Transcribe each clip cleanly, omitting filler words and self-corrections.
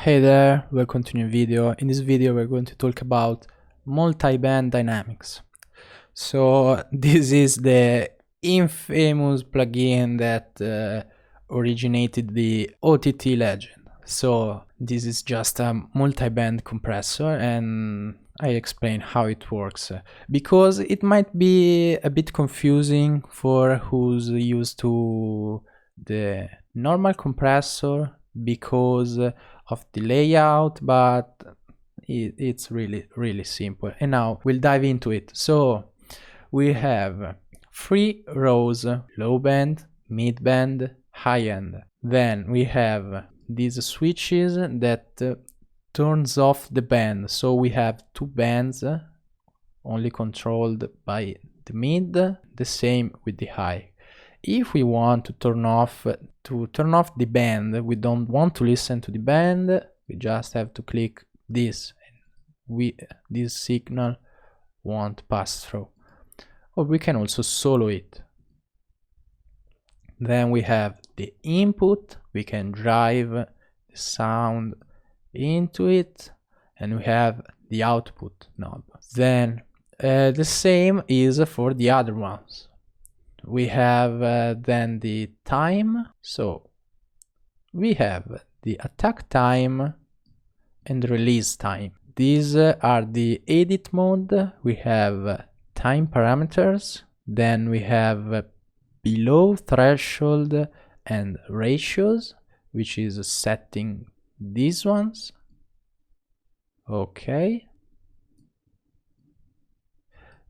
Hey there, welcome to a new video. In this video we're going to talk about multiband dynamics. So this is the infamous plugin that originated the OTT legend. So this is just a multiband compressor, and I explain how it works because it might be a bit confusing for who's used to the normal compressor because of the layout, but it's really simple. And now we'll dive into it. So we have 3 rows: low band, mid band, high end. Then we have these switches that turns off the band. So we have 2 bands only controlled by the mid, the same with the high. If we want to turn off the band, we don't want to listen to the band, we just have to click this, and this signal won't pass through. Or we can also solo it. Then we have the input, we can drive the sound into it, and we have the output knob. Then the same is for the other ones. We have then the time. So we have the attack time and release time. These are the edit mode. We have time parameters. Then we have below threshold and ratios, which is setting these ones. Okay.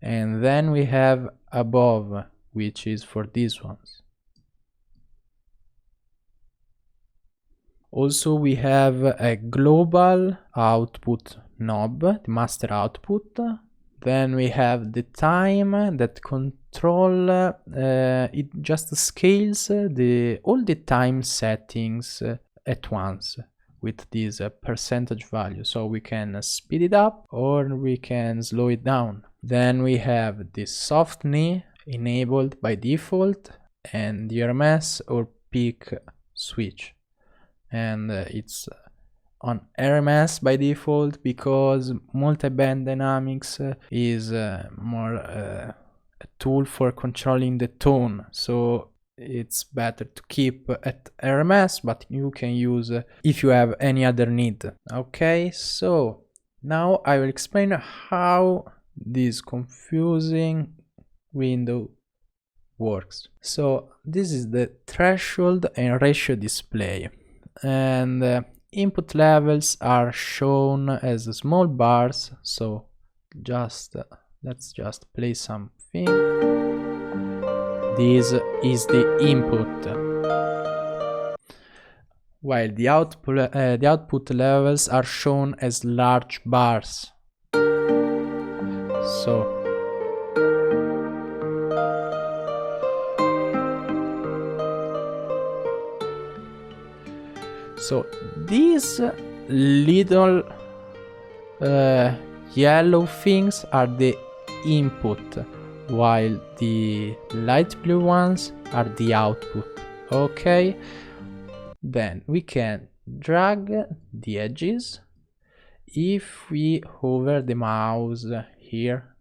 And then we have above, which is for these ones. Also we have a global output knob, the master output. Then we have the time that control, it just scales all the time settings at once with this percentage value. So we can speed it up or we can slow it down. Then we have the soft knee enabled by default and the RMS or peak switch, and it's on RMS by default because multiband dynamics is more a tool for controlling the tone, so it's better to keep at RMS, but you can use if you have any other need. Okay, so now I will explain how this confusing window works. So this is the threshold and ratio display, and input levels are shown as small bars. So let's just play something. This is the input, while the output levels are shown as large bars. So these little yellow things are the input, while the light blue ones are the output. Okay, then we can drag the edges. If we hover the mouse here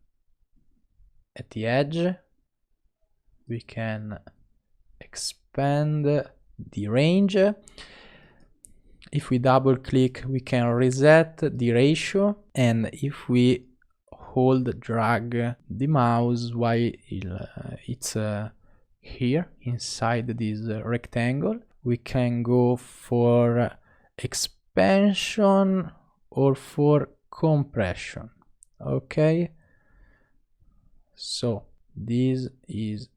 at the edge, we can expand the range. If we double click, we can reset the ratio, and if we drag the mouse while it's here inside this rectangle, we can go for expansion or for compression. Okay, so this is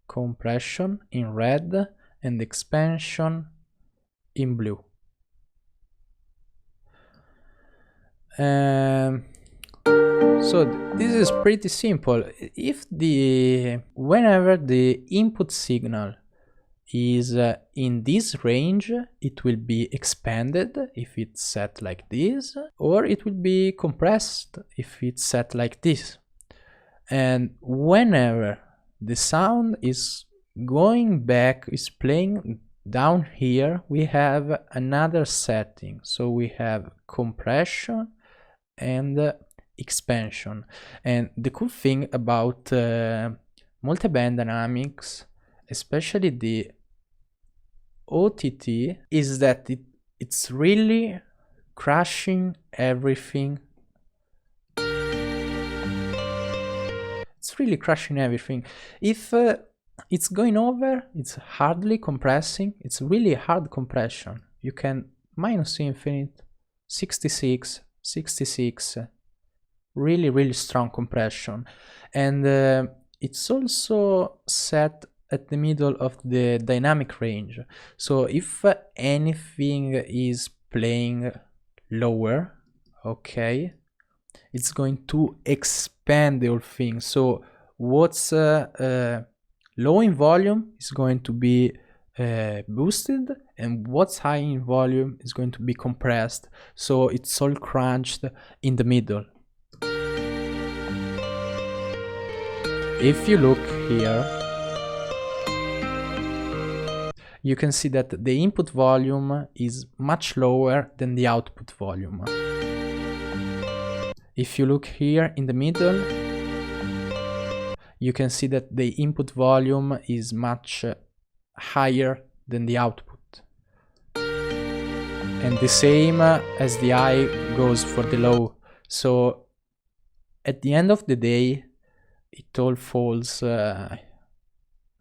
compression in red and expansion in blue. So this is pretty simple. Whenever the input signal is in this range, it will be expanded if it's set like this, or it will be compressed if it's set like this. And whenever the sound is going back, is playing down here we have another setting. So we have compression and expansion. And the cool thing about Multiband Dynamics, especially the OTT, is that it's really crashing everything. It's really crashing everything. If it's going over, it's hardly compressing. It's really hard compression. You can minus infinite, 66, 66, really strong compression. And it's also set at the middle of the dynamic range. So if anything is playing lower, okay, it's going to expand the whole thing. So what's low in volume is going to be boosted, and what's high in volume is going to be compressed. So it's all crunched in the middle. If you look here, you can see that the input volume is much lower than the output volume. If you look here in the middle, you can see that the input volume is much higher than the output. And the same as the high goes for the low. So at the end of the day, it all falls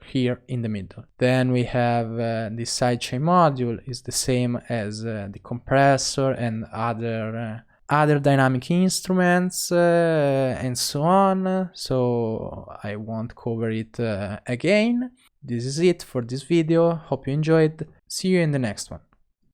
here in the middle. Then we have the sidechain module is the same as the compressor and other dynamic instruments and so on. So I won't cover it again. This is it for this video. Hope you enjoyed. See you in the next one.